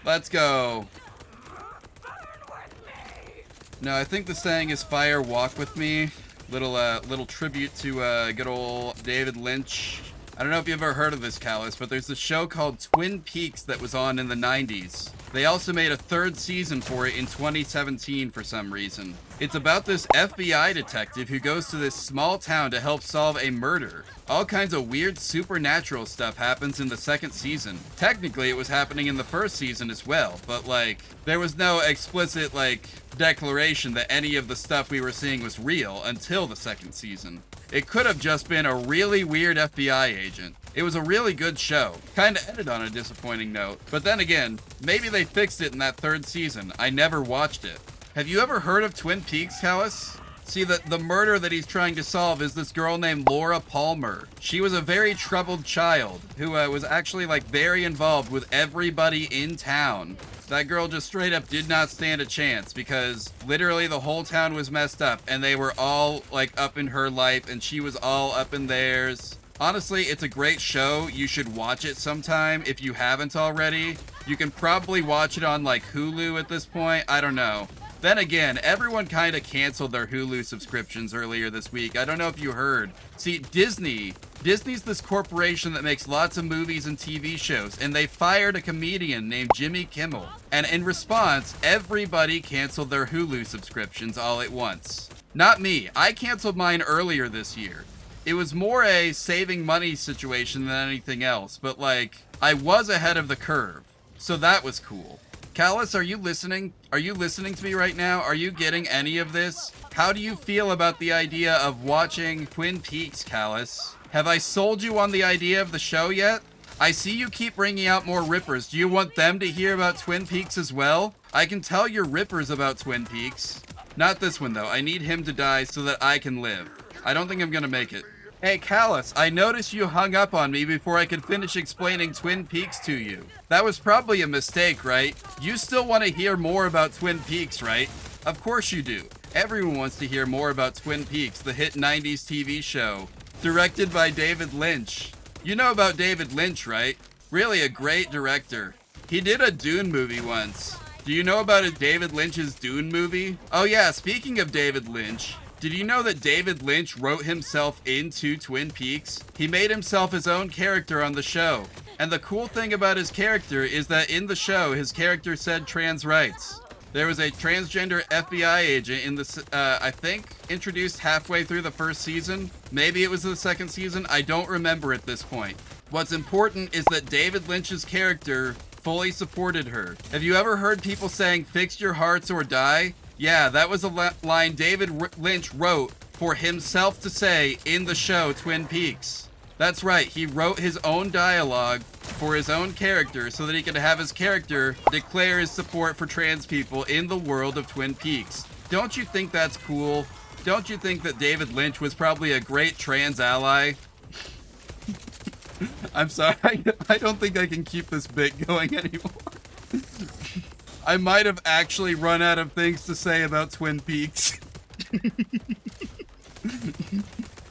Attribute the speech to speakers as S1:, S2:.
S1: Let's go. No, I think the saying is fire walk with me. Little tribute to good old David Lynch. I don't know if you've ever heard of this, Callus, but there's a show called Twin Peaks that was on in the 90s. They also made a third season for it in 2017 for some reason. It's about this FBI detective who goes to this small town to help solve a murder. All kinds of weird supernatural stuff happens in the second season. Technically, it was happening in the first season as well, but like, there was no explicit, like, declaration that any of the stuff we were seeing was real until the second season. It could have just been a really weird FBI agent. It was a really good show. Kinda ended on a disappointing note. But then again, maybe they fixed it in that third season. I never watched it. Have you ever heard of Twin Peaks, Callus? See, the murder that he's trying to solve is this girl named Laura Palmer. She was a very troubled child who was actually like very involved with everybody in town. That girl just straight up did not stand a chance because literally the whole town was messed up and they were all like up in her life and she was all up in theirs. Honestly, it's a great show. You should watch it sometime if you haven't already. You can probably watch it on like Hulu at this point. I don't know. Then again, everyone kind of canceled their Hulu subscriptions earlier this week. I don't know if you heard. See, Disney's this corporation that makes lots of movies and TV shows, and they fired a comedian named Jimmy Kimmel. And in response, everybody canceled their Hulu subscriptions all at once. Not me. I canceled mine earlier this year. It was more a saving money situation than anything else, but like, I was ahead of the curve. So that was cool. Callus, are you listening? Are you listening to me right now? Are you getting any of this? How do you feel about the idea of watching Twin Peaks, Callus? Have I sold you on the idea of the show yet? I see you keep bringing out more rippers. Do you want them to hear about Twin Peaks as well? I can tell your rippers about Twin Peaks. Not this one, though. I need him to die so that I can live. I don't think I'm gonna make it. Hey, Callus, I noticed you hung up on me before I could finish explaining Twin Peaks to you. That was probably a mistake, right? You still want to hear more about Twin Peaks, right? Of course you do. Everyone wants to hear more about Twin Peaks, the hit 90s TV show, directed by David Lynch. You know about David Lynch, right? Really a great director. He did a Dune movie once. Do you know about David Lynch's Dune movie? Oh yeah, speaking of David Lynch, did you know that David Lynch wrote himself into Twin Peaks? He made himself his own character on the show. And the cool thing about his character is that in the show, his character said trans rights. There was a transgender FBI agent in the, I think, introduced halfway through the first season. Maybe it was the second season. I don't remember at this point. What's important is that David Lynch's character fully supported her. Have you ever heard people saying, "Fix your hearts or die"? Yeah, that was a line David Lynch wrote for himself to say in the show Twin Peaks. That's right, he wrote his own dialogue for his own character so that he could have his character declare his support for trans people in the world of Twin Peaks. Don't you think that's cool? Don't you think that David Lynch was probably a great trans ally? I'm sorry, I don't think I can keep this bit going anymore. I might have actually run out of things to say about Twin Peaks.